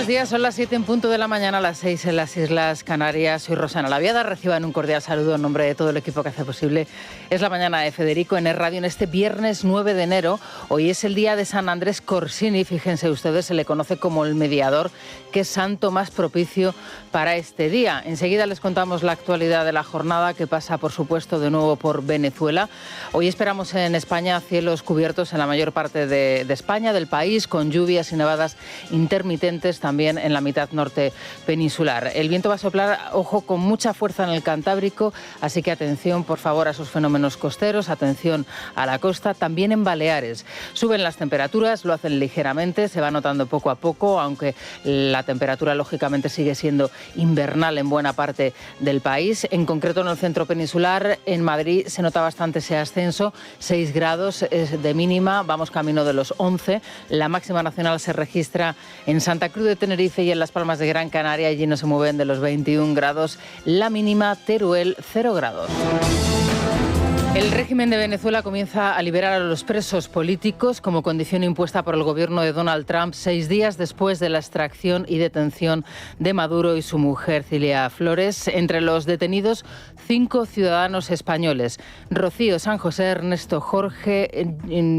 días, son las 7 en punto de la mañana, las 6 en las Islas Canarias. Soy Rosana Laviada, reciban un cordial saludo en nombre de todo el equipo que hace posible. Es la mañana de Federico en Es Radio en este viernes 9 de enero. Hoy es el día de San Andrés Corsini, fíjense ustedes, se le conoce como el mediador. Qué santo más propicio para este día. Enseguida les contamos la actualidad de la jornada que pasa, por supuesto, de nuevo por Venezuela. Hoy esperamos en España cielos cubiertos en la mayor parte de España, del país, con lluvias y nevadas intermitentes también en la mitad norte peninsular. El viento va a soplar, ojo, con mucha fuerza en el Cantábrico, así que atención, por favor, a esos fenómenos costeros, atención a la costa, también en Baleares. Suben las temperaturas, lo hacen ligeramente, se va notando poco a poco, aunque la temperatura lógicamente sigue siendo invernal en buena parte del país. En concreto en el centro peninsular, en Madrid se nota bastante ese ascenso, 6 grados es de mínima, vamos camino de los 11. La máxima nacional se registra en Santa Cruz de Tenerife y en Las Palmas de Gran Canaria, allí no se mueven de los 21 grados. La mínima, Teruel, 0 grados. El régimen de Venezuela comienza a liberar a los presos políticos como condición impuesta por el gobierno de Donald Trump 6 días después de la extracción y detención de Maduro y su mujer Cilia Flores. Entre los detenidos, 5 ciudadanos españoles: Rocío San José, Ernesto Jorge,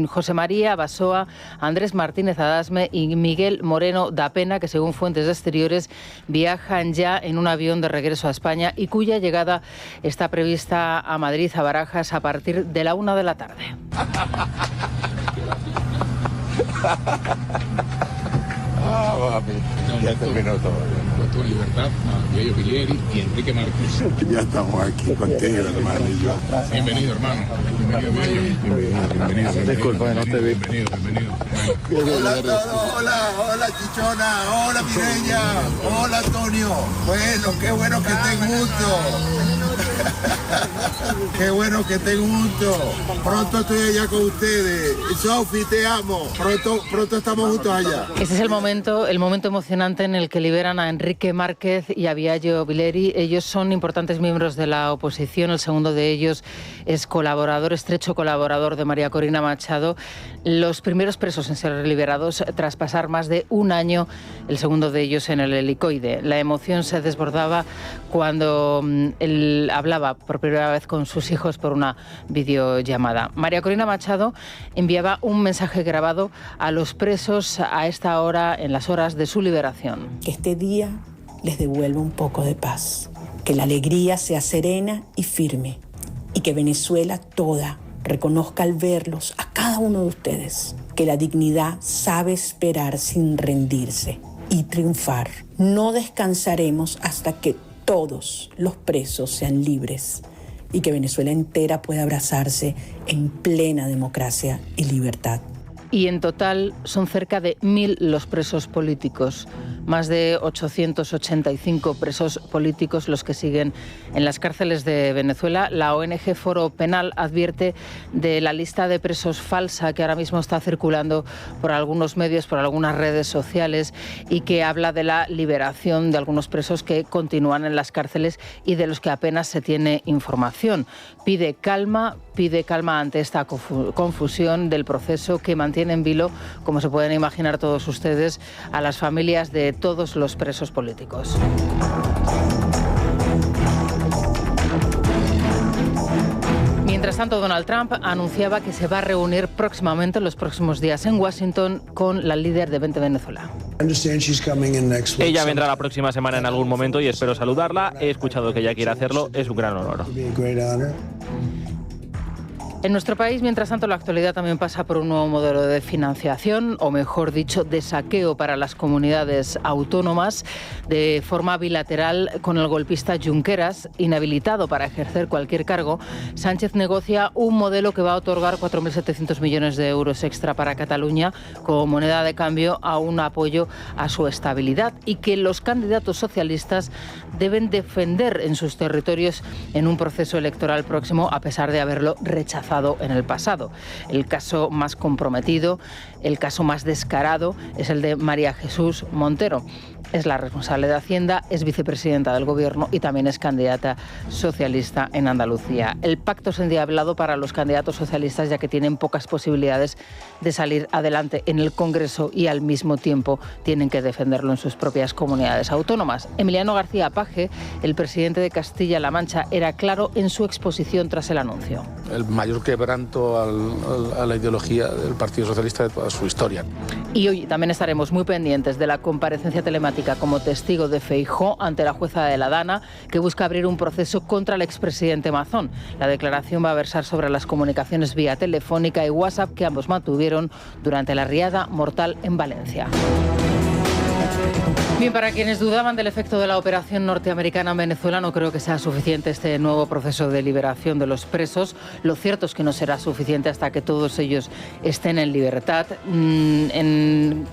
José María Basoa, Andrés Martínez Adasme y Miguel Moreno da Pena, que según fuentes exteriores viajan ya en un avión de regreso a España y cuya llegada está prevista a Madrid, a Barajas, a partir de la 1 de la tarde. Ya terminó todo. Puesto en libertad a Diego Bilieri y Enrique Márquez. Ya estamos aquí contigo, hermano. Bienvenido, hermano. Bienvenido, Bello. Bienvenido. Disculpa, no te vi. Bienvenido. Hola a todos, hola Chichona, hola Mireya, hola Antonio. Bueno, qué bueno que estén juntos. Qué bueno que estén juntos. Pronto estoy allá con ustedes. Sofi, te amo. Pronto estamos juntos allá. Este es el momento emocionante en el que liberan a Enrique Márquez y a Diego Bilieri. Ellos son importantes miembros de la oposición. El segundo de ellos es estrecho colaborador de María Corina Machado. Los primeros presos en ser liberados tras pasar más de un año, el segundo de ellos en el helicoide. La emoción se desbordaba cuando él hablaba por primera vez con sus hijos por una videollamada. María Corina Machado enviaba un mensaje grabado a los presos a esta hora, en las horas de su liberación. Que este día les devuelva un poco de paz, que la alegría sea serena y firme y que Venezuela toda reconozca al verlos a cada uno de ustedes que la dignidad sabe esperar sin rendirse y triunfar. No descansaremos hasta que todos los presos sean libres y que Venezuela entera pueda abrazarse en plena democracia y libertad. Y en total son cerca de 1.000 los presos políticos, más de 885 presos políticos los que siguen en las cárceles de Venezuela. La ONG Foro Penal advierte de la lista de presos falsa que ahora mismo está circulando por algunos medios, por algunas redes sociales, y que habla de la liberación de algunos presos que continúan en las cárceles y de los que apenas se tiene información. Pide calma ante esta confusión del proceso que mantiene en vilo, como se pueden imaginar todos ustedes, a las familias de todos los presos políticos. Mientras tanto, Donald Trump anunciaba que se va a reunir próximamente, en los próximos días, en Washington con la líder de Vente Venezuela. Ella vendrá la próxima semana en algún momento y espero saludarla. He escuchado que ella quiere hacerlo, es un gran honor. En nuestro país, mientras tanto, la actualidad también pasa por un nuevo modelo de financiación, o mejor dicho, de saqueo para las comunidades autónomas, de forma bilateral con el golpista Junqueras, inhabilitado para ejercer cualquier cargo. Sánchez negocia un modelo que va a otorgar 4.700 millones de euros extra para Cataluña como moneda de cambio a un apoyo a su estabilidad, y que los candidatos socialistas deben defender en sus territorios en un proceso electoral próximo, a pesar de haberlo rechazado. rechazado en el pasado. El caso más comprometido, el caso más descarado es el de María Jesús Montero. Es la responsable de Hacienda, es vicepresidenta del Gobierno y también es candidata socialista en Andalucía. El pacto es endiablado para los candidatos socialistas, ya que tienen pocas posibilidades de salir adelante en el Congreso y al mismo tiempo tienen que defenderlo en sus propias comunidades autónomas. Emiliano García Paje, el presidente de Castilla-La Mancha, era claro en su exposición tras el anuncio. El mayor quebranto a la ideología del Partido Socialista de toda su historia. Y hoy también estaremos muy pendientes de la comparecencia telemática como testigo de Feijóo ante la jueza de la Dana, que busca abrir un proceso contra el expresidente Mazón. La declaración va a versar sobre las comunicaciones vía telefónica y WhatsApp que ambos mantuvieron durante la riada mortal en Valencia. Bien, para quienes dudaban del efecto de la operación norteamericana en Venezuela, no creo que sea suficiente este nuevo proceso de liberación de los presos. Lo cierto es que no será suficiente hasta que todos ellos estén en libertad. En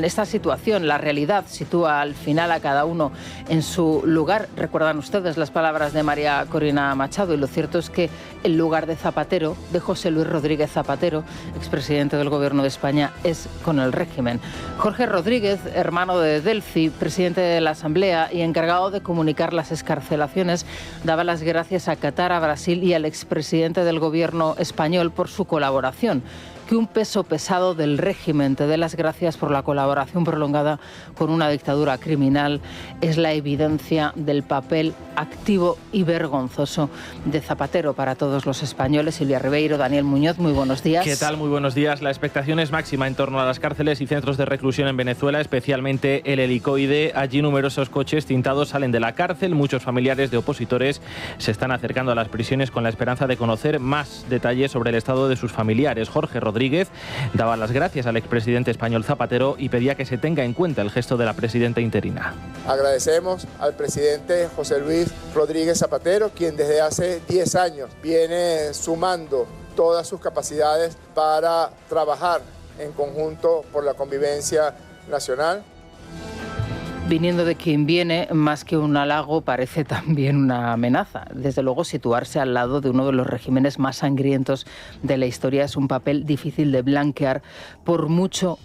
esta situación, la realidad sitúa al final a cada uno en su lugar. Recuerdan ustedes las palabras de María Corina Machado, y lo cierto es que el lugar de Zapatero, de José Luis Rodríguez Zapatero, expresidente del Gobierno de España, es con el régimen. Jorge Rodríguez, hermano de Delcy, presidente de la Asamblea y encargado de comunicar las excarcelaciones, daba las gracias a Qatar, a Brasil y al expresidente del Gobierno español por su colaboración. Que un peso pesado del régimen te dé las gracias por la colaboración prolongada con una dictadura criminal es la evidencia del papel activo y vergonzoso de Zapatero para todos los españoles. Silvia Ribeiro, Daniel Muñoz, muy buenos días. ¿Qué tal? Muy buenos días. La expectación es máxima en torno a las cárceles y centros de reclusión en Venezuela, especialmente el Helicoide. Allí numerosos coches tintados salen de la cárcel. Muchos familiares de opositores se están acercando a las prisiones con la esperanza de conocer más detalles sobre el estado de sus familiares. Jorge Rodríguez daba las gracias al expresidente español Zapatero y pedía que se tenga en cuenta el gesto de la presidenta interina. Agradecemos al presidente José Luis Rodríguez Zapatero, quien desde hace 10 años viene sumando todas sus capacidades para trabajar en conjunto por la convivencia nacional. Viniendo de quien viene, más que un halago, parece también una amenaza. Desde luego, situarse al lado de uno de los regímenes más sangrientos de la historia es un papel difícil de blanquear por mucho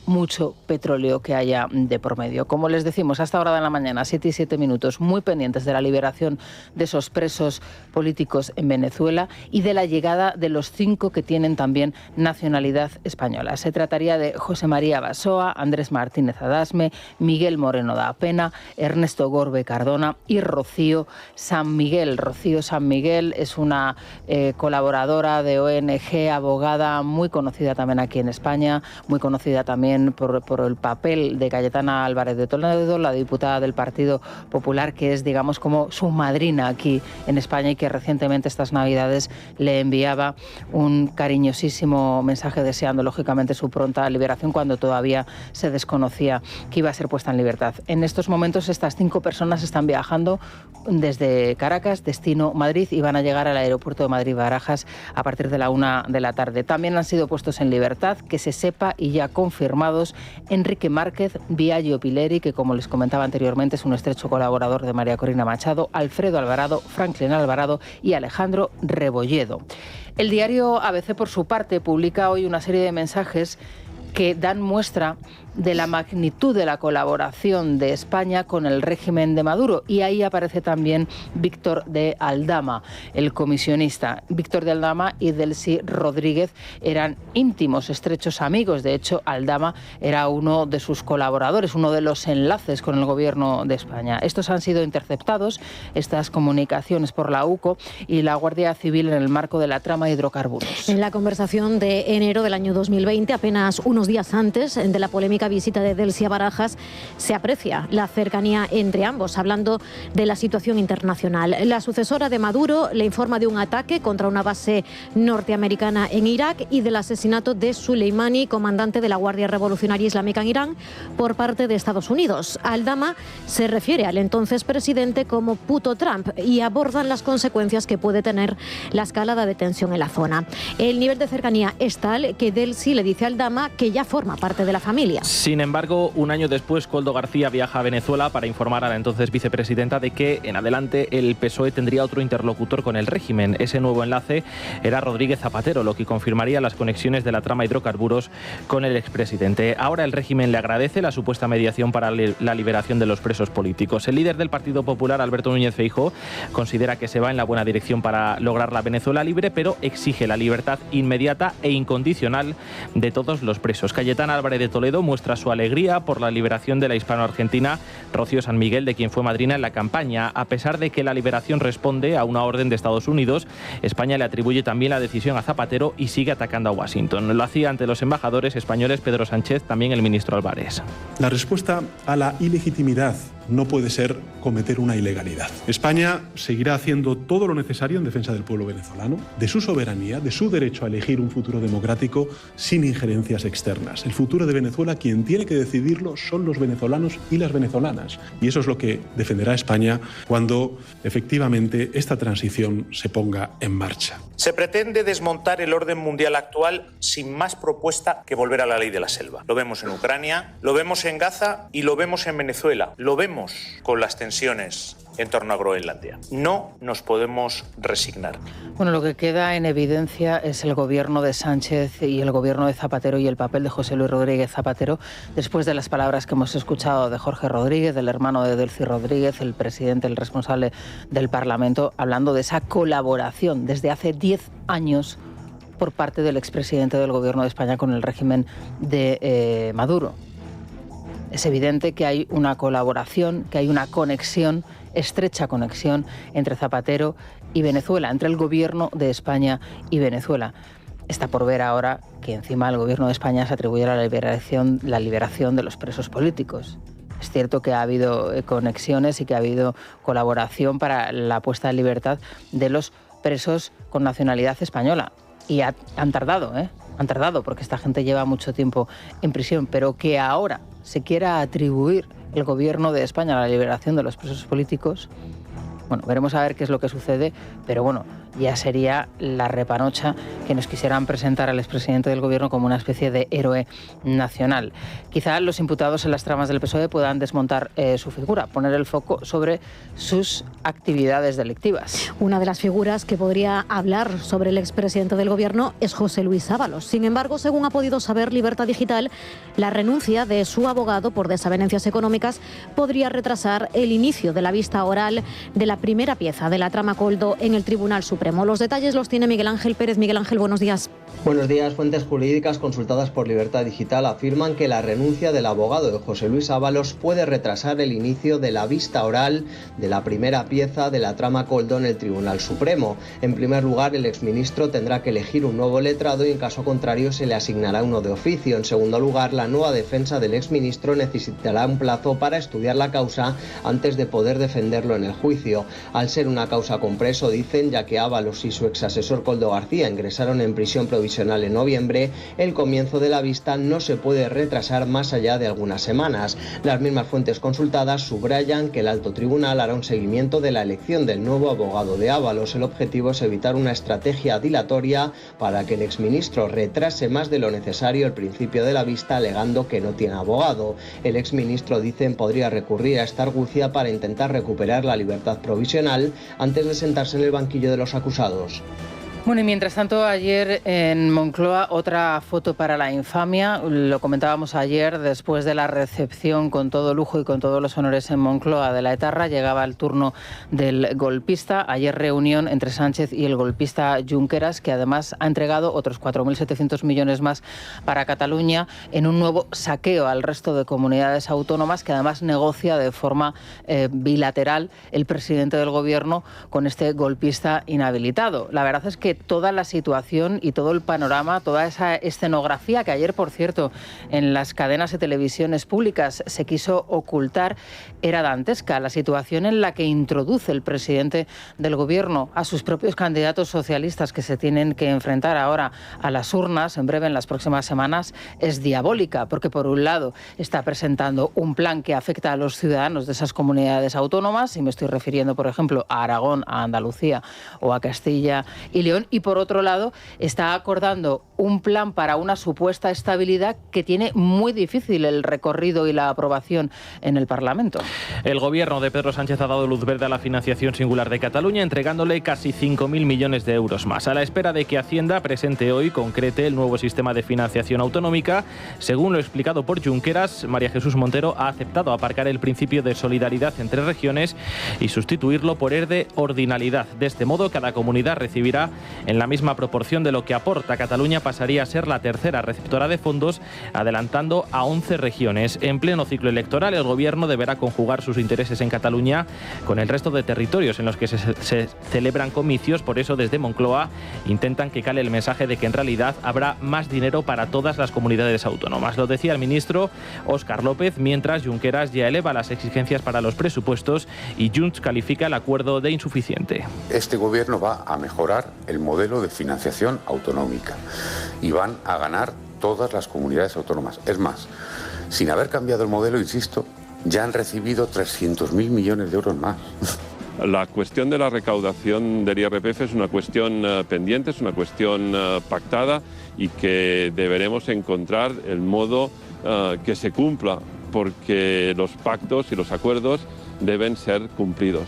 petróleo que haya de por medio. Como les decimos, hasta ahora de la mañana, 7 y 7 minutos, muy pendientes de la liberación de esos presos políticos en Venezuela y de la llegada de los 5 que tienen también nacionalidad española. Se trataría de José María Basoa, Andrés Martínez Adasme, Miguel Moreno da Pena, Ernesto Gorbe Cardona y Rocío San Miguel. Rocío San Miguel es una colaboradora de ONG, abogada muy conocida también aquí en España, muy conocida también por el papel de Cayetana Álvarez de Toledo, la diputada del Partido Popular, que es, digamos, como su madrina aquí en España y que recientemente estas Navidades le enviaba un cariñosísimo mensaje deseando, lógicamente, su pronta liberación cuando todavía se desconocía que iba a ser puesta en libertad. En estos momentos estas 5 personas están viajando desde Caracas, destino Madrid, y van a llegar al aeropuerto de Madrid-Barajas a partir de la 1 de la tarde. También han sido puestos en libertad, que se sepa, y ya confirmados, Enrique Márquez, Biagio Pileri, que como les comentaba anteriormente es un estrecho colaborador de María Corina Machado, Alfredo Alvarado, Franklin Alvarado y Alejandro Rebolledo. El diario ABC, por su parte, publica hoy una serie de mensajes que dan muestra de la magnitud de la colaboración de España con el régimen de Maduro. Y ahí aparece también Víctor de Aldama, el comisionista. Víctor de Aldama y Delcy Rodríguez eran íntimos, estrechos amigos. De hecho, Aldama era uno de sus colaboradores, uno de los enlaces con el Gobierno de España. Estos han sido interceptados, estas comunicaciones, por la UCO y la Guardia Civil en el marco de la trama de hidrocarburos. En la conversación de enero del año 2020, apenas unos días antes de la polémica visita de Delcy a Barajas, se aprecia la cercanía entre ambos, hablando de la situación internacional. La sucesora de Maduro le informa de un ataque contra una base norteamericana en Irak y del asesinato de Soleimani, comandante de la Guardia Revolucionaria Islámica en Irán, por parte de Estados Unidos. Aldama se refiere al entonces presidente como puto Trump y abordan las consecuencias que puede tener la escalada de tensión en la zona. El nivel de cercanía es tal que Delcy le dice a Aldama que ya forma parte de la familia. Sin embargo, un año después, Koldo García viaja a Venezuela para informar a la entonces vicepresidenta de que en adelante el PSOE tendría otro interlocutor con el régimen. Ese nuevo enlace era Rodríguez Zapatero, lo que confirmaría las conexiones de la trama hidrocarburos con el expresidente. Ahora el régimen le agradece la supuesta mediación para la liberación de los presos políticos. El líder del Partido Popular, Alberto Núñez Feijóo, considera que se va en la buena dirección para lograr la Venezuela libre, pero exige la libertad inmediata e incondicional de todos los presos. Cayetana Álvarez de Toledo muestra su alegría por la liberación de la hispano-argentina Rocío San Miguel, de quien fue madrina en la campaña. A pesar de que la liberación responde a una orden de Estados Unidos, España le atribuye también la decisión a Zapatero y sigue atacando a Washington. Lo hacía ante los embajadores españoles Pedro Sánchez, también el ministro Álvarez. La respuesta a la ilegitimidad no puede ser cometer una ilegalidad. España seguirá haciendo todo lo necesario en defensa del pueblo venezolano, de su soberanía, de su derecho a elegir un futuro democrático sin injerencias externas. El futuro de Venezuela, quien tiene que decidirlo son los venezolanos y las venezolanas. Y eso es lo que defenderá España cuando efectivamente esta transición se ponga en marcha. Se pretende desmontar el orden mundial actual sin más propuesta que volver a la ley de la selva. Lo vemos en Ucrania, lo vemos en Gaza y lo vemos en Venezuela. Lo vemos con las tensiones en torno a Groenlandia. No nos podemos resignar. Bueno, lo que queda en evidencia es el gobierno de Sánchez y el gobierno de Zapatero y el papel de José Luis Rodríguez Zapatero después de las palabras que hemos escuchado de Jorge Rodríguez, del hermano de Delcy Rodríguez, el presidente, el responsable del Parlamento, hablando de esa colaboración desde hace 10 años por parte del expresidente del gobierno de España con el régimen de Maduro. Es evidente que hay una colaboración, que hay una conexión, estrecha conexión entre Zapatero y Venezuela, entre el gobierno de España y Venezuela. Está por ver ahora que encima el gobierno de España se atribuye a la liberación de los presos políticos. Es cierto que ha habido conexiones y que ha habido colaboración para la puesta en libertad de los presos con nacionalidad española. Y han tardado, Han tardado porque esta gente lleva mucho tiempo en prisión, pero que ahora se quiera atribuir el gobierno de España a la liberación de los presos políticos, bueno, veremos a ver qué es lo que sucede, pero bueno, ya sería la repanocha que nos quisieran presentar al expresidente del gobierno como una especie de héroe nacional. Quizá los imputados en las tramas del PSOE puedan desmontar su figura, poner el foco sobre sus actividades delictivas. Una de las figuras que podría hablar sobre el expresidente del gobierno es José Luis Ábalos. Sin embargo, según ha podido saber Libertad Digital, la renuncia de su abogado por desavenencias económicas podría retrasar el inicio de la vista oral de la primera pieza de la trama Koldo en el Tribunal Supremo. Los detalles los tiene Miguel Ángel Pérez. Miguel Ángel, buenos días. Buenos días. Fuentes jurídicas consultadas por Libertad Digital afirman que la renuncia del abogado de José Luis Ábalos puede retrasar el inicio de la vista oral de la primera pieza de la trama Koldo en el Tribunal Supremo. En primer lugar, el exministro tendrá que elegir un nuevo letrado y en caso contrario se le asignará uno de oficio. En segundo lugar, la nueva defensa del exministro necesitará un plazo para estudiar la causa antes de poder defenderlo en el juicio. Al ser una causa con preso, dicen, ya que Ábalos y su exasesor Koldo García ingresaron en prisión provisional en noviembre, el comienzo de la vista no se puede retrasar más allá de algunas semanas. Las mismas fuentes consultadas subrayan que el alto tribunal hará un seguimiento de la elección del nuevo abogado de Ábalos. El objetivo es evitar una estrategia dilatoria para que el exministro retrase más de lo necesario el principio de la vista, alegando que no tiene abogado. El exministro, dicen, podría recurrir a esta argucia para intentar recuperar la libertad provisional antes de sentarse en el banquillo de los acusados. Bueno, y mientras tanto, ayer en Moncloa, otra foto para la infamia. Lo comentábamos ayer, después de la recepción con todo lujo y con todos los honores en Moncloa de la etarra, llegaba el turno del golpista. Ayer reunión entre Sánchez y el golpista Junqueras, que además ha entregado otros 4.700 millones más para Cataluña en un nuevo saqueo al resto de comunidades autónomas, que además negocia de forma bilateral el presidente del gobierno con este golpista inhabilitado. La verdad es que toda la situación y todo el panorama, toda esa escenografía que ayer, por cierto, en las cadenas de televisiones públicas se quiso ocultar, era dantesca. La situación en la que introduce el presidente del gobierno a sus propios candidatos socialistas que se tienen que enfrentar ahora a las urnas en breve, en las próximas semanas, es diabólica, porque por un lado está presentando un plan que afecta a los ciudadanos de esas comunidades autónomas, y me estoy refiriendo, por ejemplo, a Aragón, a Andalucía o a Castilla y León, aprobación y, por otro lado, está acordando un plan para una supuesta estabilidad que tiene muy difícil el recorrido y la aprobación en el Parlamento. El gobierno de Pedro Sánchez ha dado luz verde a la financiación singular de Cataluña, entregándole casi 5.000 millones de euros más, a la espera de que Hacienda presente hoy, concrete el nuevo sistema de financiación autonómica. Según lo explicado por Junqueras, María Jesús Montero ha aceptado aparcar el principio de solidaridad entre regiones y sustituirlo por el de ordinalidad. De este modo, cada comunidad recibirá en la misma proporción de lo que aporta. Cataluña pasaría a ser la tercera receptora de fondos, adelantando a 11 regiones. En pleno ciclo electoral, el gobierno deberá conjugar sus intereses en Cataluña con el resto de territorios en los que se celebran comicios. Por eso, desde Moncloa intentan que cale el mensaje de que en realidad habrá más dinero para todas las comunidades autónomas. Lo decía el ministro Óscar López, mientras Junqueras ya eleva las exigencias para los presupuestos y Junts califica el acuerdo de insuficiente. Este gobierno va a mejorar el modelo de financiación autonómica y van a ganar todas las comunidades autónomas. Es más, sin haber cambiado el modelo, insisto, ya han recibido 300.000 millones de euros más. La cuestión de la recaudación del IRPF es una cuestión pendiente, es una cuestión pactada y que deberemos encontrar el modo que se cumpla, porque los pactos y los acuerdos deben ser cumplidos.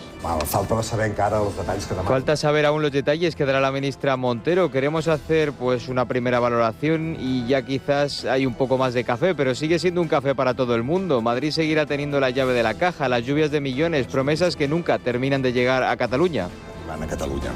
Falta saber encara los detalles que demà. Falta saber aún los detalles que dará la ministra Montero. Queremos hacer pues una primera valoración y ya quizás hay un poco más de café, pero sigue siendo un café para todo el mundo. Madrid seguirá teniendo la llave de la caja, las lluvias de millones, promesas que nunca terminan de llegar a Cataluña. Van a Catalunya.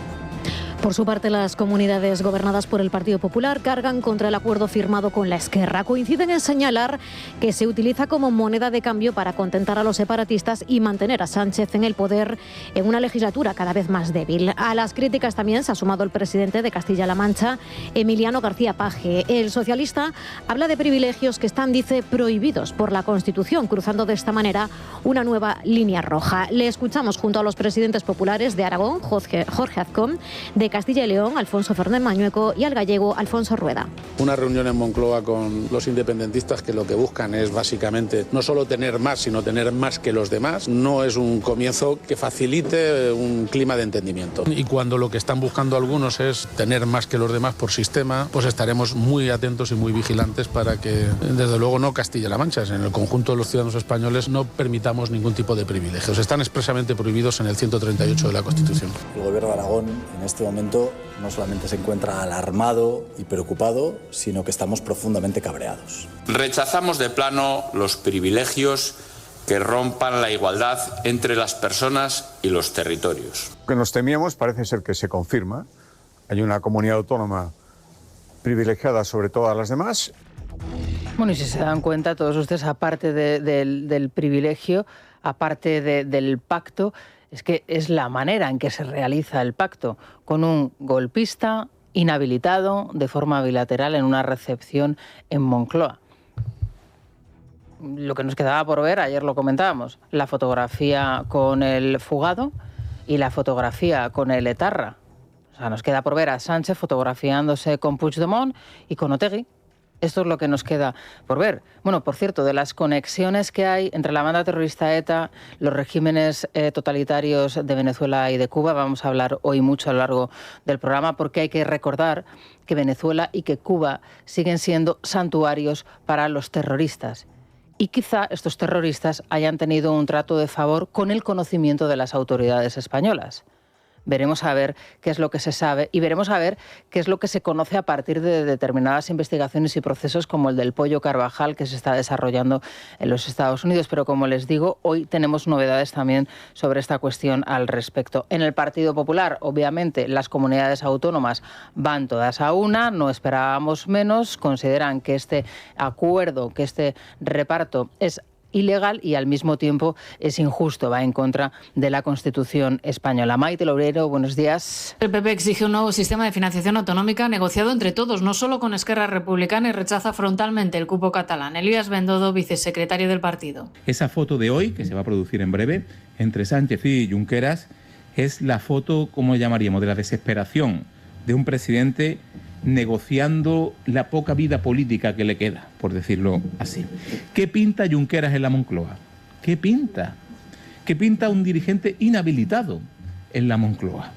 Por su parte, las comunidades gobernadas por el Partido Popular cargan contra el acuerdo firmado con la Esquerra. Coinciden en señalar que se utiliza como moneda de cambio para contentar a los separatistas y mantener a Sánchez en el poder en una legislatura cada vez más débil. A las críticas también se ha sumado el presidente de Castilla-La Mancha, Emiliano García Paje. El socialista habla de privilegios que están, dice, prohibidos por la Constitución, cruzando de esta manera una nueva línea roja. Le escuchamos junto a los presidentes populares de Aragón, Jorge Azcón, de Castilla y León, Alfonso Fernández Mañueco, y al gallego, Alfonso Rueda. Una reunión en Moncloa con los independentistas que lo que buscan es básicamente no solo tener más, sino tener más que los demás. No es un comienzo que facilite un clima de entendimiento. Y cuando lo que están buscando algunos es tener más que los demás por sistema, pues estaremos muy atentos y muy vigilantes para que, desde luego, no Castilla-La Mancha, en el conjunto de los ciudadanos españoles, no permitamos ningún tipo de privilegios. Están expresamente prohibidos en el 138 de la Constitución. El gobierno de Aragón, en este momento, no solamente se encuentra alarmado y preocupado, sino que estamos profundamente cabreados. Rechazamos de plano los privilegios que rompan la igualdad entre las personas y los territorios. Lo que nos temíamos parece ser que se confirma. Hay una comunidad autónoma privilegiada sobre todas las demás. Bueno, y si se dan cuenta todos ustedes, aparte del privilegio, aparte del pacto, es que es la manera en que se realiza el pacto, con un golpista inhabilitado de forma bilateral en una recepción en Moncloa. Lo que nos quedaba por ver, ayer lo comentábamos, la fotografía con el fugado y la fotografía con el etarra. O sea, nos queda por ver a Sánchez fotografiándose con Puigdemont y con Otegi. Esto es lo que nos queda por ver. Bueno, por cierto, de las conexiones que hay entre la banda terrorista ETA, los regímenes totalitarios de Venezuela y de Cuba, vamos a hablar hoy mucho a lo largo del programa, porque hay que recordar que Venezuela y que Cuba siguen siendo santuarios para los terroristas. Y quizá estos terroristas hayan tenido un trato de favor con el conocimiento de las autoridades españolas. Veremos a ver qué es lo que se sabe y veremos a ver qué es lo que se conoce a partir de determinadas investigaciones y procesos como el del pollo Carvajal que se está desarrollando en los Estados Unidos. Pero como les digo, hoy tenemos novedades también sobre esta cuestión al respecto. En el Partido Popular, obviamente, las comunidades autónomas van todas a una, no esperábamos menos, consideran que este acuerdo, que este reparto es ilegal y al mismo tiempo es injusto, va en contra de la Constitución española. Maite Loureiro, buenos días. El PP exige un nuevo sistema de financiación autonómica negociado entre todos, no solo con Esquerra Republicana, y rechaza frontalmente el cupo catalán. Elías Bendodo, vicesecretario del partido. Esa foto de hoy, que se va a producir en breve, entre Sánchez y Junqueras, es la foto, ¿cómo llamaríamos?, de la desesperación de un presidente negociando la poca vida política que le queda, por decirlo así. ¿Qué pinta Junqueras en la Moncloa? ¿Qué pinta? ¿Qué pinta un dirigente inhabilitado en la Moncloa?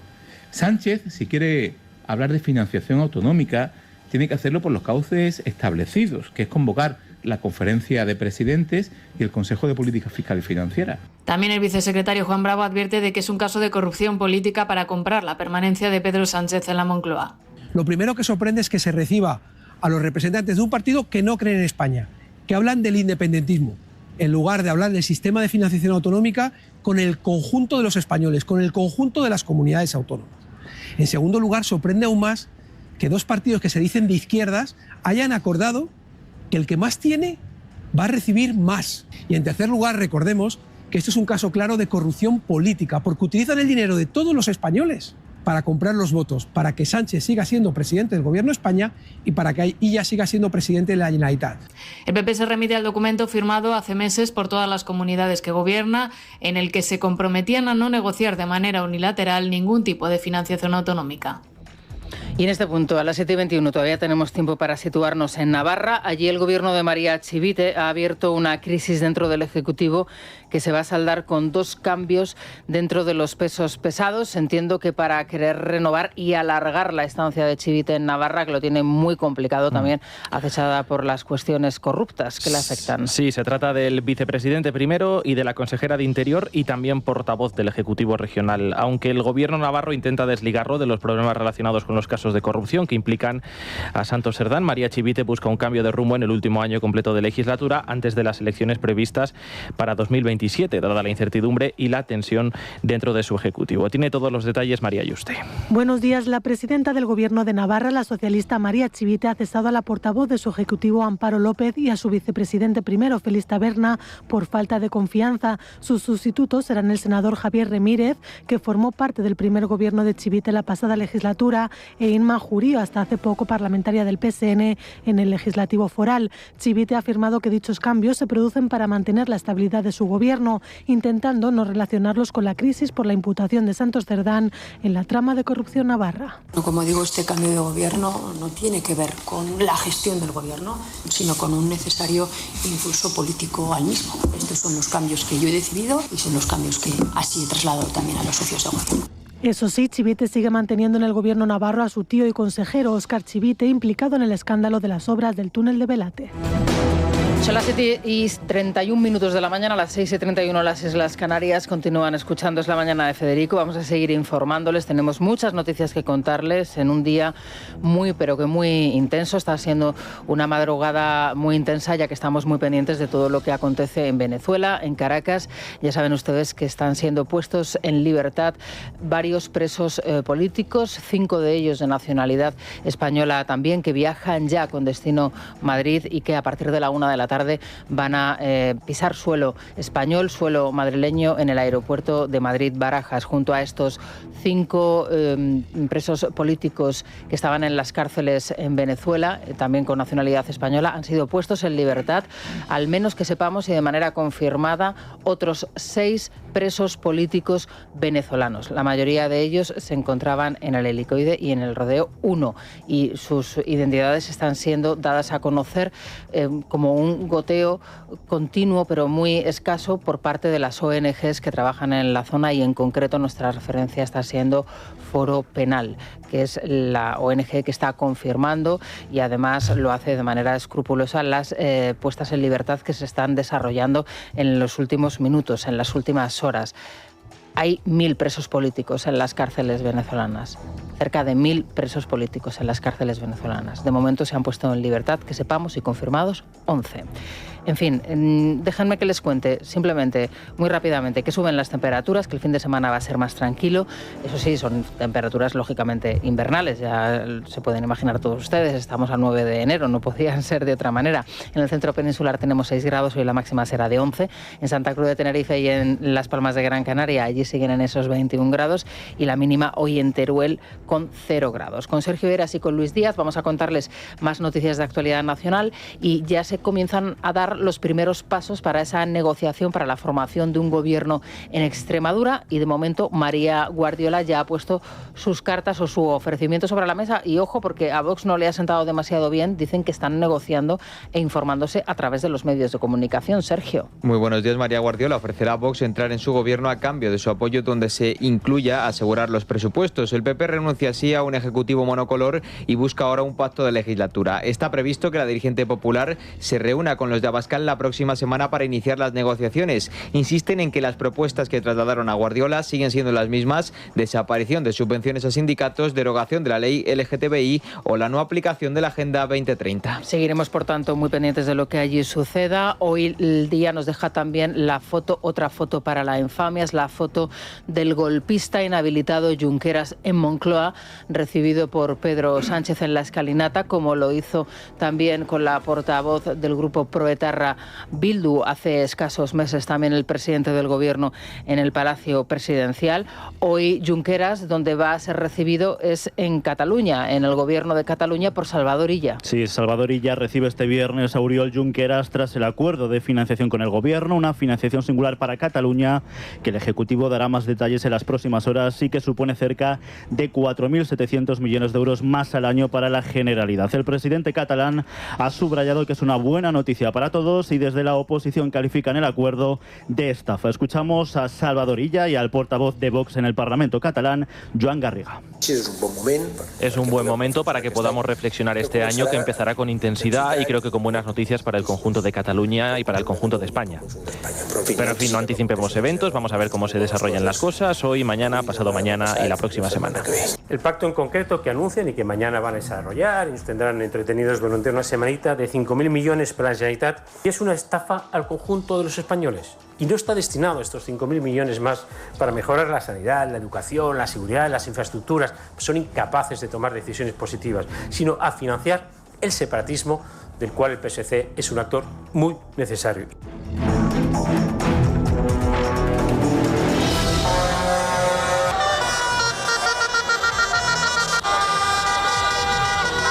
Sánchez, si quiere hablar de financiación autonómica, tiene que hacerlo por los cauces establecidos, que es convocar la Conferencia de Presidentes y el Consejo de Política Fiscal y Financiera. También el vicesecretario Juan Bravo advierte de que es un caso de corrupción política para comprar la permanencia de Pedro Sánchez en la Moncloa. Lo primero que sorprende es que se reciba a los representantes de un partido que no creen en España, que hablan del independentismo, en lugar de hablar del sistema de financiación autonómica con el conjunto de los españoles, con el conjunto de las comunidades autónomas. En segundo lugar, sorprende aún más que dos partidos que se dicen de izquierdas hayan acordado que el que más tiene va a recibir más. Y en tercer lugar, recordemos que esto es un caso claro de corrupción política, porque utilizan el dinero de todos los españoles para comprar los votos, para que Sánchez siga siendo presidente del Gobierno de España y para que Illa siga siendo presidente de la Generalitat. El PP se remite al documento firmado hace meses por todas las comunidades que gobierna, en el que se comprometían a no negociar de manera unilateral ningún tipo de financiación autonómica. Y en este punto, a las 7:21, todavía tenemos tiempo para situarnos en Navarra. Allí el gobierno de María Chivite ha abierto una crisis dentro del Ejecutivo que se va a saldar con dos cambios dentro de los pesos pesados. Entiendo que para querer renovar y alargar la estancia de Chivite en Navarra, que lo tiene muy complicado también, acechada por las cuestiones corruptas que le afectan. Sí, se trata del vicepresidente primero y de la consejera de Interior y también portavoz del Ejecutivo regional. Aunque el gobierno navarro intenta desligarlo de los problemas relacionados con los casos de corrupción que implican a Santos Cerdán, María Chivite busca un cambio de rumbo en el último año completo de legislatura antes de las elecciones previstas para 2027, dada la incertidumbre y la tensión dentro de su ejecutivo. Tiene todos los detalles María Yuste. Buenos días. La presidenta del Gobierno de Navarra, la socialista María Chivite, ha cesado a la portavoz de su ejecutivo Amparo López y a su vicepresidente primero, Félix Taberna, por falta de confianza. Sus sustitutos serán el senador Javier Remírez, que formó parte del primer gobierno de Chivite la pasada legislatura, e Inma Jurío, hasta hace poco parlamentaria del PSN en el Legislativo Foral. Chivite ha afirmado que dichos cambios se producen para mantener la estabilidad de su gobierno, intentando no relacionarlos con la crisis por la imputación de Santos Cerdán en la trama de corrupción navarra. Como digo, este cambio de gobierno no tiene que ver con la gestión del gobierno, sino con un necesario impulso político al mismo. Estos son los cambios que yo he decidido y son los cambios que así he trasladado también a los socios de gobierno. Eso sí, Chivite sigue manteniendo en el gobierno navarro a su tío y consejero Óscar Chivite, implicado en el escándalo de las obras del túnel de Belate. Son las 7:31 de la mañana, a las 6:31 las Islas Canarias. Continúan escuchando Es la Mañana de Federico. Vamos a seguir informándoles. Tenemos muchas noticias que contarles en un día muy, pero que muy intenso. Está siendo una madrugada muy intensa, ya que estamos muy pendientes de todo lo que acontece en Venezuela, en Caracas. Ya saben ustedes que están siendo puestos en libertad varios presos políticos, 5 de ellos de nacionalidad española también, que viajan ya con destino Madrid y que a partir de la 1 de la tarde van a pisar suelo español, suelo madrileño, en el aeropuerto de Madrid-Barajas. Junto a estos 5 presos políticos que estaban en las cárceles en Venezuela, también con nacionalidad española, han sido puestos en libertad, al menos que sepamos y de manera confirmada, otros 6 presos políticos venezolanos. La mayoría de ellos se encontraban en el Helicoide y en el Rodeo 1 y sus identidades están siendo dadas a conocer como un goteo continuo pero muy escaso por parte de las ONGs que trabajan en la zona, y en concreto nuestra referencia está siendo Foro Penal, que es la ONG que está confirmando y además lo hace de manera escrupulosa las puestas en libertad que se están desarrollando en los últimos minutos, en las últimas horas. Hay 1.000 presos políticos en las cárceles venezolanas, cerca de 1.000 presos políticos en las cárceles venezolanas. De momento se han puesto en libertad, que sepamos, y confirmados 11. En fin, déjenme que les cuente simplemente, muy rápidamente, que suben las temperaturas, que el fin de semana va a ser más tranquilo. Eso sí, son temperaturas lógicamente invernales, ya se pueden imaginar todos ustedes, estamos a 9 de enero, no podían ser de otra manera. En el centro peninsular tenemos 6 grados, hoy la máxima será de 11. En Santa Cruz de Tenerife y en Las Palmas de Gran Canaria, allí siguen en esos 21 grados, y la mínima hoy en Teruel con 0 grados. Con Sergio Heras y con Luis Díaz vamos a contarles más noticias de actualidad nacional, y ya se comienzan a dar dar los primeros pasos para esa negociación, para la formación de un gobierno en Extremadura, y de momento María Guardiola ya ha puesto sus cartas o su ofrecimiento sobre la mesa. Y ojo, porque a Vox no le ha sentado demasiado bien, dicen que están negociando e informándose a través de los medios de comunicación. Sergio. Muy buenos días. María Guardiola ofrecerá a Vox entrar en su gobierno a cambio de su apoyo, donde se incluya asegurar los presupuestos. El PP renuncia así a un ejecutivo monocolor y busca ahora un pacto de legislatura. Está previsto que la dirigente popular se reúna con los de Abascal la próxima semana para iniciar las negociaciones. Insisten en que las propuestas que trasladaron a Guardiola siguen siendo las mismas: desaparición de subvenciones a sindicatos, derogación de la ley LGTBI o la no aplicación de la Agenda 2030. Seguiremos, por tanto, muy pendientes de lo que allí suceda. Hoy el día nos deja también la foto, otra foto para la infamia, es la foto del golpista inhabilitado Junqueras en Moncloa, recibido por Pedro Sánchez en la escalinata, como lo hizo también con la portavoz del grupo proetarra Bildu hace escasos meses también el presidente del gobierno en el Palacio Presidencial. Hoy Junqueras, donde va a ser recibido, es en Cataluña, en el gobierno de Cataluña, por Salvador Illa. Sí, Salvador Illa recibe este viernes a Oriol Junqueras tras el acuerdo de financiación con el gobierno, una financiación singular para Cataluña que el Ejecutivo dará más detalles en las próximas horas y que supone cerca de 4.700 millones de euros más al año para la Generalidad. El presidente catalán ha subrayado que es una buena noticia para todos y desde la oposición califican el acuerdo de estafa. Escuchamos a Salvador Illa y al portavoz de Vox en el Parlamento catalán, Joan Garriga. Es un buen momento para que podamos reflexionar este año, que empezará con intensidad y creo que con buenas noticias para el conjunto de Cataluña y para el conjunto de España. Pero en fin, no anticipemos eventos, vamos a ver cómo se desarrollan las cosas hoy, mañana, pasado mañana y la próxima semana. El pacto en concreto que anuncian y que mañana van a desarrollar y nos tendrán entretenidos durante una semanita, de 5.000 millones para la Generalitat, y es una estafa al conjunto de los españoles. Y no está destinado estos 5.000 millones más para mejorar la sanidad, la educación, la seguridad, las infraestructuras. Son incapaces de tomar decisiones positivas, sino a financiar el separatismo, del cual el PSC es un actor muy necesario.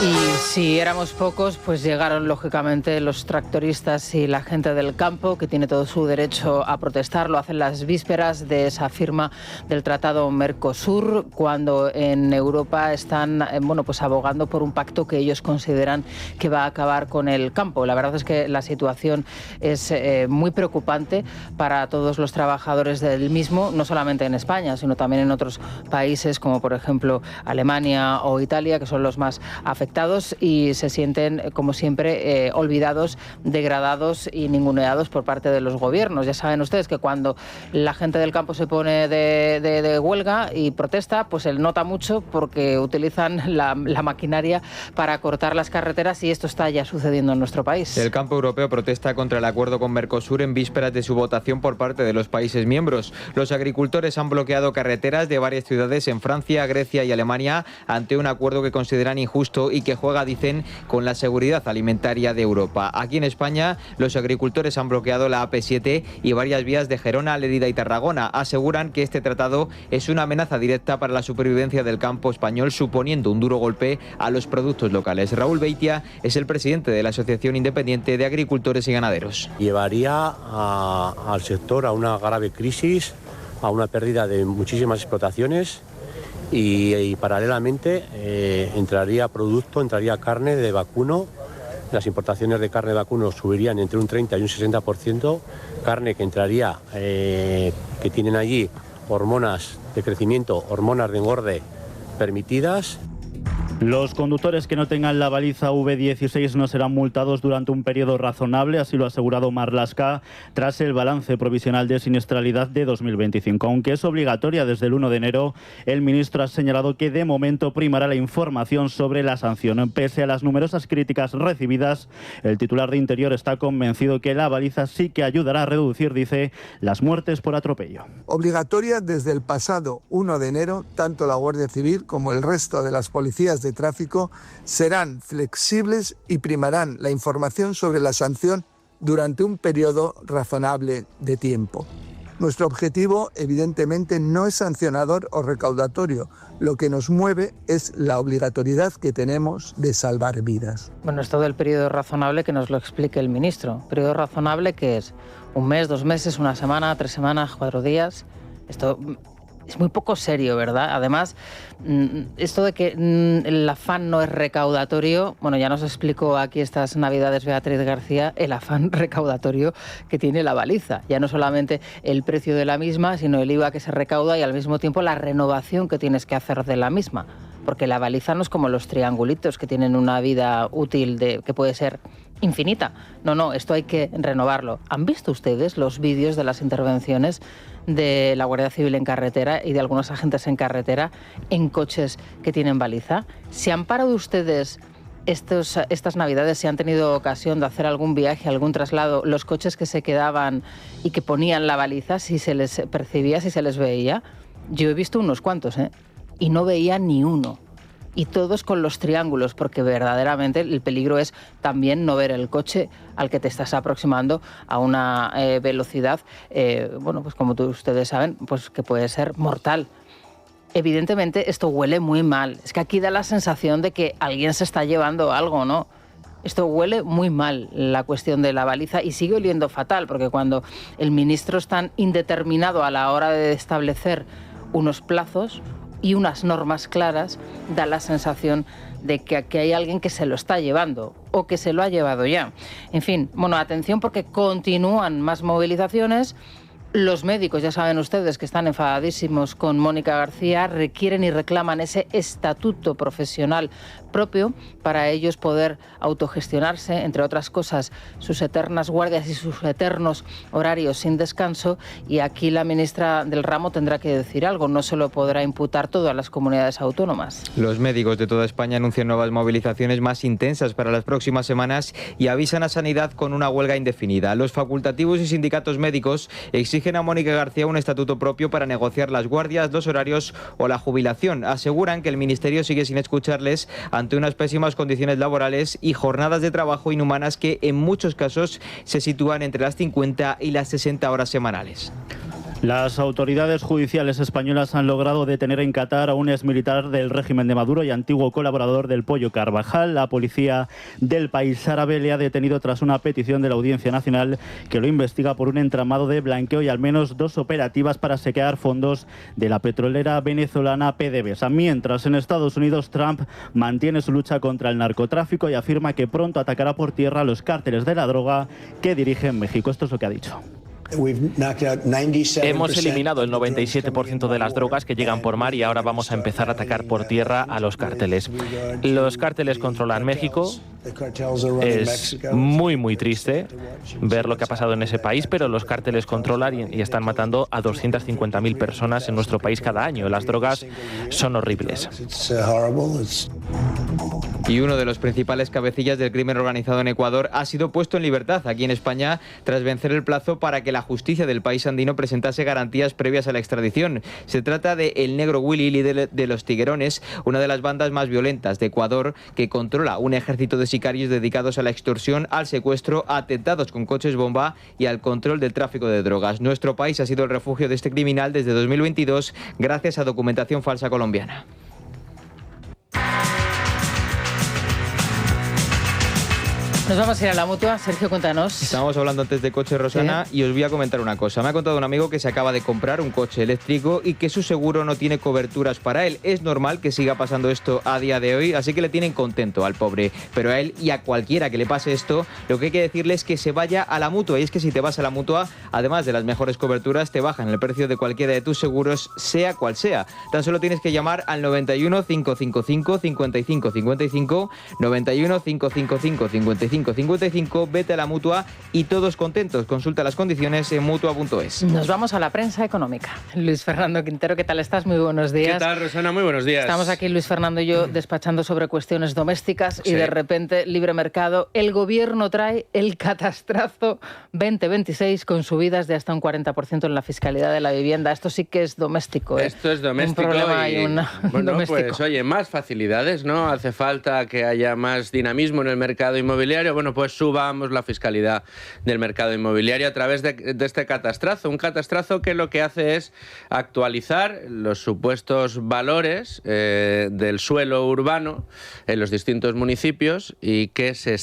Y si éramos pocos, pues llegaron lógicamente los tractoristas y la gente del campo, que tiene todo su derecho a protestar. Lo hacen las vísperas de esa firma del Tratado Mercosur, cuando en Europa están pues abogando por un pacto que ellos consideran que va a acabar con el campo. La verdad es que la situación es muy preocupante para todos los trabajadores del mismo, no solamente en España, sino también en otros países como por ejemplo Alemania o Italia, que son los más afectados y se sienten, como siempre, olvidados, degradados y ninguneados por parte de los gobiernos. Ya saben ustedes que cuando la gente del campo se pone de huelga y protesta, pues él nota mucho porque utilizan la maquinaria para cortar las carreteras, y esto está ya sucediendo en nuestro país. El campo europeo protesta contra el acuerdo con Mercosur en vísperas de su votación por parte de los países miembros. Los agricultores han bloqueado carreteras de varias ciudades en Francia, Grecia y Alemania ante un acuerdo que consideran injusto y que juega, dicen, con la seguridad alimentaria de Europa. Aquí en España, los agricultores han bloqueado la AP7 y varias vías de Gerona, Lérida y Tarragona. Aseguran que este tratado es una amenaza directa para la supervivencia del campo español, suponiendo un duro golpe a los productos locales. Raúl Beitia es el presidente de la Asociación Independiente de Agricultores y Ganaderos. Llevaría al sector a una grave crisis, a una pérdida de muchísimas explotaciones. Y paralelamente entraría carne de vacuno. Las importaciones de carne de vacuno subirían entre un 30 y un 60%, carne que entraría, que tienen allí hormonas de crecimiento, hormonas de engorde permitidas. Los conductores que no tengan la baliza V16 no serán multados durante un periodo razonable, así lo ha asegurado Marlaska tras el balance provisional de siniestralidad de 2025. Aunque es obligatoria desde el 1 de enero, el ministro ha señalado que de momento primará la información sobre la sanción. Pese a las numerosas críticas recibidas, el titular de Interior está convencido que la baliza sí que ayudará a reducir, dice, las muertes por atropello. Obligatoria desde el pasado 1 de enero, tanto la Guardia Civil como el resto de las policías de tráfico serán flexibles y primarán la información sobre la sanción durante un periodo razonable de tiempo. Nuestro objetivo, evidentemente, no es sancionador o recaudatorio. Lo que nos mueve es la obligatoriedad que tenemos de salvar vidas. Bueno, esto del periodo razonable que nos lo explique el ministro. ¿Periodo razonable qué es? ¿1 mes, 2 meses, 1 semana, 3 semanas, 4 días? Esto es muy poco serio, ¿verdad? Además, esto de que el afán no es recaudatorio, bueno, ya nos explicó aquí estas Navidades Beatriz García el afán recaudatorio que tiene la baliza. Ya no solamente el precio de la misma, sino el IVA que se recauda y al mismo tiempo la renovación que tienes que hacer de la misma. Porque la baliza no es como los triangulitos que tienen una vida útil que puede ser infinita. No, esto hay que renovarlo. ¿Han visto ustedes los vídeos de las intervenciones de la Guardia Civil en carretera y de algunos agentes en carretera en coches que tienen baliza? ¿Se han parado ustedes estas Navidades, si han tenido ocasión de hacer algún viaje, algún traslado, los coches que se quedaban y que ponían la baliza, si se les percibía, si se les veía? Yo he visto unos cuantos, y no veía ni uno. Y todos con los triángulos, porque verdaderamente el peligro es también no ver el coche al que te estás aproximando a una velocidad, bueno, pues como ustedes saben, pues que puede ser mortal. Evidentemente esto huele muy mal. Es que aquí da la sensación de que alguien se está llevando algo, ¿no? Esto huele muy mal, la cuestión de la baliza, y sigue oliendo fatal, porque cuando el ministro es tan indeterminado a la hora de establecer unos plazos y unas normas claras, da la sensación de que aquí hay alguien que se lo está llevando o que se lo ha llevado ya. En fin, bueno, atención porque continúan más movilizaciones. Los médicos, ya saben ustedes que están enfadadísimos con Mónica García, requieren y reclaman ese estatuto profesional propio para ellos poder autogestionarse, entre otras cosas, sus eternas guardias y sus eternos horarios sin descanso. Y aquí la ministra del ramo tendrá que decir algo, no se lo podrá imputar todo a las comunidades autónomas. Los médicos de toda España anuncian nuevas movilizaciones más intensas para las próximas semanas y avisan a Sanidad con una huelga indefinida. Los facultativos y sindicatos médicos exigen a Mónica García un estatuto propio para negociar las guardias, los horarios o la jubilación. Aseguran que el Ministerio sigue sin escucharles ante unas pésimas condiciones laborales y jornadas de trabajo inhumanas que en muchos casos se sitúan entre las 50 y las 60 horas semanales. Las autoridades judiciales españolas han logrado detener en Qatar a un exmilitar del régimen de Maduro y antiguo colaborador del Pollo Carvajal. La policía del país árabe le ha detenido tras una petición de la Audiencia Nacional que lo investiga por un entramado de blanqueo y al menos 2 operativas para saquear fondos de la petrolera venezolana PDVSA. Mientras, en Estados Unidos, Trump mantiene su lucha contra el narcotráfico y afirma que pronto atacará por tierra a los cárteles de la droga que dirigen México. Esto es lo que ha dicho. Hemos eliminado el 97% de las drogas que llegan por mar y ahora vamos a empezar a atacar por tierra a los cárteles. Los cárteles controlan México. Es muy triste ver lo que ha pasado en ese país, pero los cárteles controlan y están matando a 250.000 personas en nuestro país cada año. Las drogas son horribles. Y uno de los principales cabecillas del crimen organizado en Ecuador ha sido puesto en libertad aquí en España tras vencer el plazo para que la justicia del país andino presentase garantías previas a la extradición. Se trata de El Negro Willy, líder de los Tiguerones, una de las bandas más violentas de Ecuador, que controla un ejército de sicarios dedicados a la extorsión, al secuestro, a atentados con coches bomba y al control del tráfico de drogas. Nuestro país ha sido el refugio de este criminal desde 2022 gracias a documentación falsa colombiana. Nos vamos a ir a la Mutua. Sergio, cuéntanos. Estábamos hablando antes de coche, Rosana, y os voy a comentar una cosa. Me ha contado un amigo que se acaba de comprar un coche eléctrico y que su seguro no tiene coberturas para él. Es normal que siga pasando esto a día de hoy, así que le tienen contento al pobre. Pero a él y a cualquiera que le pase esto, lo que hay que decirle es que se vaya a la Mutua. Y es que si te vas a la Mutua, además de las mejores coberturas, te bajan el precio de cualquiera de tus seguros, sea cual sea. Tan solo tienes que llamar al 91 555 55 55, 91 555 55 55, vete a la Mutua y todos contentos. Consulta las condiciones en Mutua.es. Nos vamos a la prensa económica. Luis Fernando Quintero, ¿qué tal estás? Muy buenos días. ¿Qué tal, Rosana? Muy buenos días. Estamos aquí, Luis Fernando y yo, despachando sobre cuestiones domésticas y de repente, libre mercado, el gobierno trae el catastrazo 2026 con subidas de hasta un 40% en la fiscalidad de la vivienda. Esto sí que es doméstico. Esto es doméstico. Un problema y bueno, doméstico. Pues oye, más facilidades, ¿no? Hace falta que haya más dinamismo en el mercado inmobiliario inmobiliario, bueno, pues subamos la fiscalidad del mercado inmobiliario a través de este catastrazo. Un catastrazo que lo que hace es actualizar los supuestos valores del suelo urbano en los distintos municipios y que se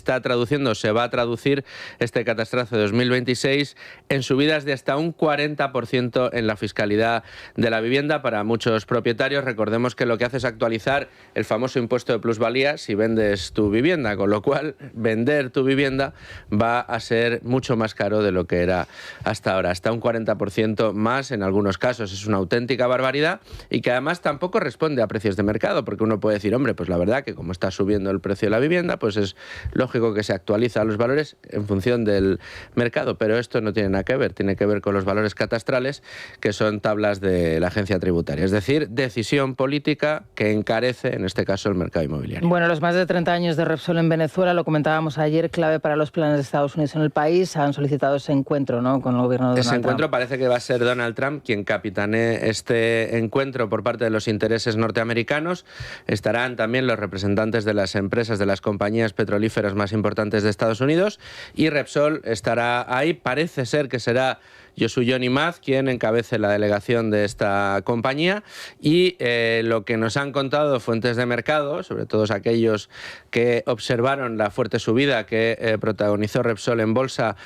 va a traducir este catastrazo de 2026 en subidas de hasta un 40% en la fiscalidad de la vivienda para muchos propietarios. Recordemos que lo que hace es actualizar el famoso impuesto de plusvalía si vendes tu vivienda, con lo cual vender tu vivienda va a ser mucho más caro de lo que era hasta ahora, hasta un 40% más en algunos casos. Es una auténtica barbaridad y que además tampoco responde a precios de mercado, porque uno puede decir, hombre, pues la verdad que como está subiendo el precio de la vivienda, pues es lógico que se actualiza los valores en función del mercado, pero esto no tiene nada que ver, tiene que ver con los valores catastrales, que son tablas de la agencia tributaria, es decir, decisión política que encarece, en este caso, el mercado inmobiliario. Bueno, los más de 30 años de Repsol en Venezuela, lo comentábamos ayer, clave para los planes de Estados Unidos en el país, han solicitado ese encuentro, ¿no?, con el gobierno de Donald Trump. Ese encuentro parece que va a ser Donald Trump quien capitanee este encuentro por parte de los intereses norteamericanos. Estarán también los representantes de las empresas, de las compañías petrolíferas más importantes de Estados Unidos, y Repsol estará ahí. Parece ser que será Yosuyon Imaz quien encabece la delegación de esta compañía, y lo que nos han contado fuentes de mercado, sobre todo aquellos que observaron la fuerte subida que protagonizó Repsol en bolsa,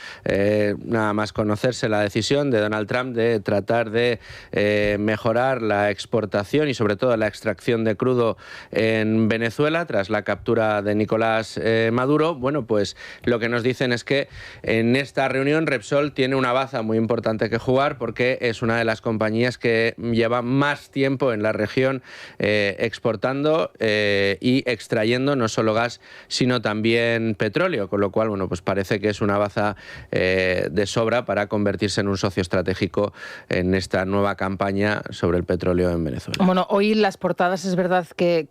nada más conocerse la decisión de Donald Trump de tratar de mejorar la exportación y sobre todo la extracción de crudo en Venezuela tras la captura de Nicolás Maduro. Bueno, pues lo que nos dicen es que en esta reunión Repsol tiene una baza muy importante que jugar, porque es una de las compañías que lleva más tiempo en la región exportando y extrayendo no solo gas sino también petróleo, con lo cual, bueno, pues parece que es una baza de sobra para convertirse en un socio estratégico en esta nueva campaña sobre el petróleo en Venezuela. Bueno, hoy las portadas es verdad que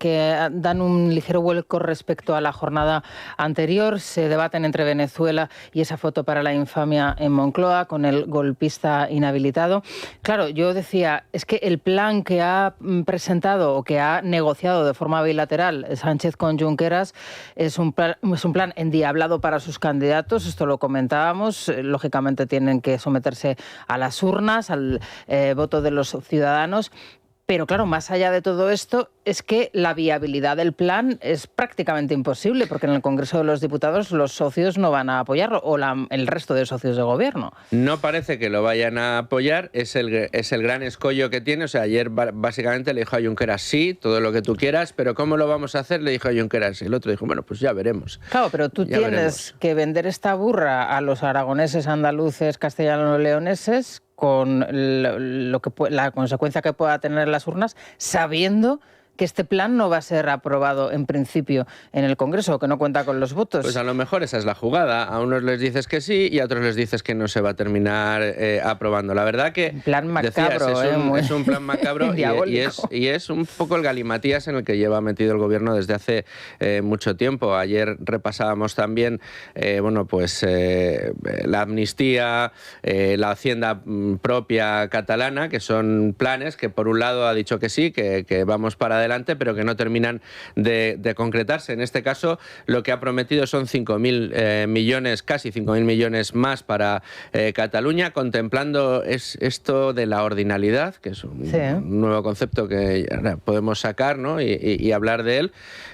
dan un ligero vuelco respecto a la jornada anterior. Se debaten entre Venezuela y esa foto para la infamia en Moncloa con el golpista inhabilitado. Claro, yo decía, es que el plan que ha presentado o que ha negociado de forma bilateral Sánchez con Junqueras es un plan endiablado para sus candidatos. Esto lo comentábamos. Lógicamente tienen que someterse a las urnas, al voto de los ciudadanos. Pero claro, más allá de todo esto, es que la viabilidad del plan es prácticamente imposible, porque en el Congreso de los Diputados los socios no van a apoyarlo, o el resto de socios de gobierno. No parece que lo vayan a apoyar, es el gran escollo que tiene. O sea, ayer básicamente le dijo a Junqueras, sí, todo lo que tú quieras, pero ¿cómo lo vamos a hacer? Le dijo a Junqueras. Y el otro dijo, bueno, pues ya veremos. Claro, pero tú tienes que vender esta burra a los aragoneses, andaluces, castellanos-leoneses, con la consecuencia que pueda tener las urnas, sabiendo que este plan no va a ser aprobado en principio en el Congreso, que no cuenta con los votos. Pues a lo mejor esa es la jugada. A unos les dices que sí y a otros les dices que no se va a terminar aprobando. La verdad que plan macabro, es un plan macabro y es un poco el galimatías en el que lleva metido el gobierno desde hace mucho tiempo. Ayer repasábamos también la amnistía, la hacienda propia catalana, que son planes que por un lado ha dicho que sí, que vamos para adelante, pero que no terminan de concretarse. En este caso, lo que ha prometido son 5.000 millones, casi 5.000 millones más para Cataluña, contemplando esto de la ordinalidad, que es un nuevo concepto que podemos sacar, ¿no?, y hablar de él,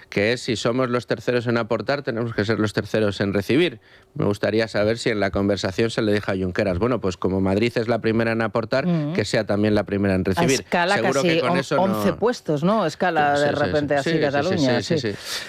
que es, si somos los terceros en aportar, tenemos que ser los terceros en recibir. Me gustaría saber si en la conversación se le dijo a Junqueras, bueno, pues como Madrid es la primera en aportar, que sea también la primera en recibir. Escala seguro casi que con eso 11 puestos, ¿no? Escala de repente así Cataluña. Sí.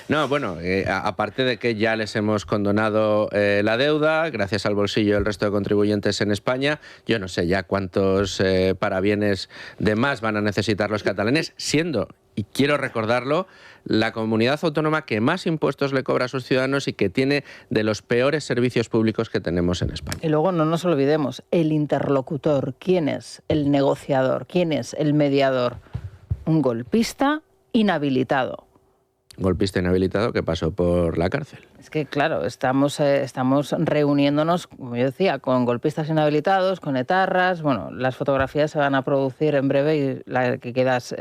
No, bueno, aparte de que ya les hemos condonado la deuda, gracias al bolsillo del resto de contribuyentes en España, yo no sé ya cuántos parabienes de más van a necesitar los catalanes, siendo, y quiero recordarlo, la comunidad autónoma que más impuestos le cobra a sus ciudadanos y que tiene de los peores servicios públicos que tenemos en España. Y luego no nos olvidemos, el interlocutor. ¿Quién es el negociador? ¿Quién es el mediador? Un golpista inhabilitado. Golpista inhabilitado que pasó por la cárcel. Es que, claro, estamos reuniéndonos, como yo decía, con golpistas inhabilitados, con etarras. Bueno, las fotografías se van a producir en breve y la que queda es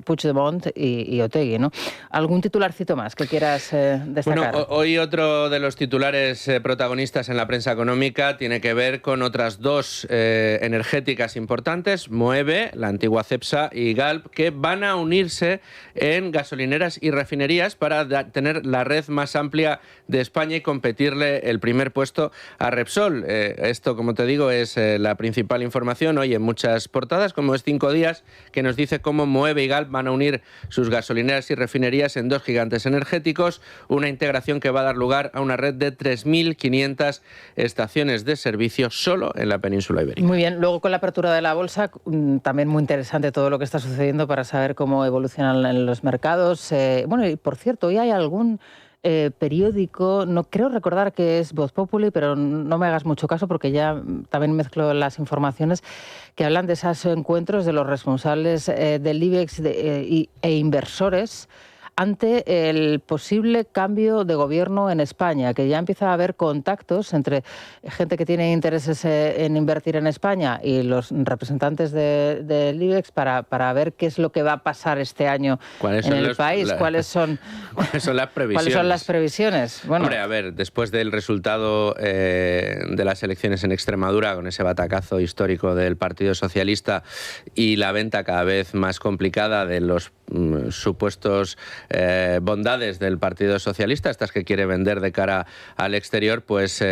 Puigdemont y Otegi, ¿no? ¿Algún titularcito más que quieras destacar? Bueno, hoy otro de los titulares protagonistas en la prensa económica tiene que ver con otras dos energéticas importantes, Moeve, la antigua Cepsa, y Galp, que van a unirse en gasolineras y refinerías para tener la red más amplia de España y competirle el primer puesto a Repsol. Esto, como te digo, es la principal información hoy en muchas portadas, como es 5 días, que nos dice cómo Moeve y Galp van a unir sus gasolineras y refinerías en dos gigantes energéticos, una integración que va a dar lugar a una red de 3.500 estaciones de servicio solo en la península ibérica. Muy bien, luego con la apertura de la bolsa, también muy interesante todo lo que está sucediendo para saber cómo evolucionan los mercados. Bueno, y por cierto, hoy hay algún periódico, no creo recordar que es Voz Populi, pero no me hagas mucho caso porque ya también mezclo las informaciones que hablan de esos encuentros de los responsables del IBEX e inversores ante el posible cambio de gobierno en España, que ya empieza a haber contactos entre gente que tiene intereses en invertir en España y los representantes del IBEX para ver qué es lo que va a pasar este año en el país. ¿Cuáles son las previsiones? ¿Cuáles son las previsiones? Bueno, hombre, a ver, después del resultado de las elecciones en Extremadura, con ese batacazo histórico del Partido Socialista y la venta cada vez más complicada de los supuestos bondades del Partido Socialista, estas que quiere vender de cara al exterior, pues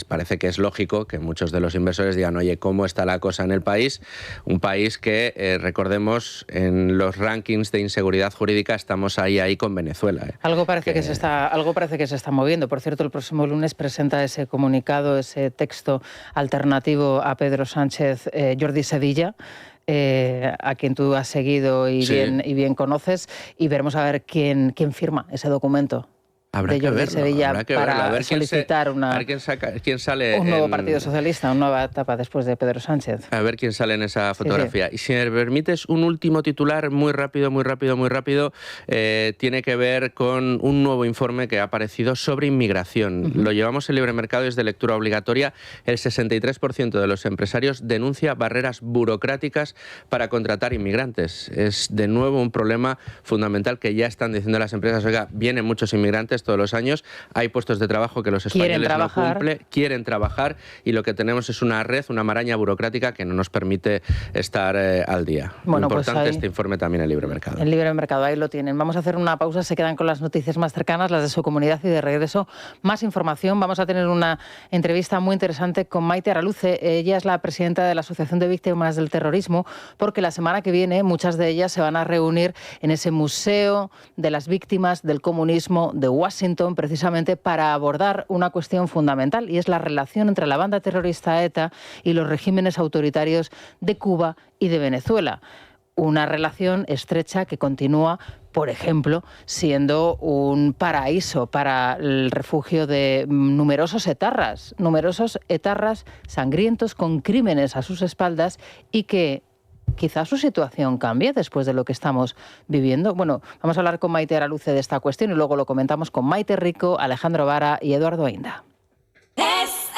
parece que es lógico que muchos de los inversores digan, oye, ¿cómo está la cosa en el país? Un país que, recordemos, en los rankings de inseguridad jurídica estamos ahí con Venezuela. Algo parece que se está moviendo. Por cierto, el próximo lunes presenta ese comunicado, ese texto alternativo a Pedro Sánchez, Jordi Sevilla, a quien tú has seguido y, sí, bien conoces, y veremos a ver quién firma ese documento. Habrá de Jordi Sevilla para solicitar un nuevo Partido Socialista, una nueva etapa después de Pedro Sánchez. A ver quién sale en esa fotografía. Sí. Y si me permites, un último titular muy rápido, tiene que ver con un nuevo informe que ha aparecido sobre inmigración. Lo llevamos en Libre Mercado y es de lectura obligatoria. El 63% de los empresarios denuncia barreras burocráticas para contratar inmigrantes. Es de nuevo un problema fundamental que ya están diciendo las empresas, oiga, vienen muchos inmigrantes todos los años, hay puestos de trabajo que los españoles no cumplen, quieren trabajar, y lo que tenemos es una red, una maraña burocrática que no nos permite estar al día. Bueno, importante pues este informe también en Libre Mercado. En Libre Mercado, ahí lo tienen. Vamos a hacer una pausa, se quedan con las noticias más cercanas, las de su comunidad, y de regreso más información. Vamos a tener una entrevista muy interesante con Maite Araluce. Ella es la presidenta de la Asociación de Víctimas del Terrorismo, porque la semana que viene muchas de ellas se van a reunir en ese Museo de las Víctimas del Comunismo de Washington, precisamente para abordar una cuestión fundamental, y es la relación entre la banda terrorista ETA y los regímenes autoritarios de Cuba y de Venezuela. Una relación estrecha que continúa, por ejemplo, siendo un paraíso para el refugio de numerosos etarras sangrientos con crímenes a sus espaldas, y que quizás su situación cambie después de lo que estamos viviendo. Bueno, vamos a hablar con Maite Araluce de esta cuestión y luego lo comentamos con Maite Rico, Alejandro Vara y Eduardo Ainda. Es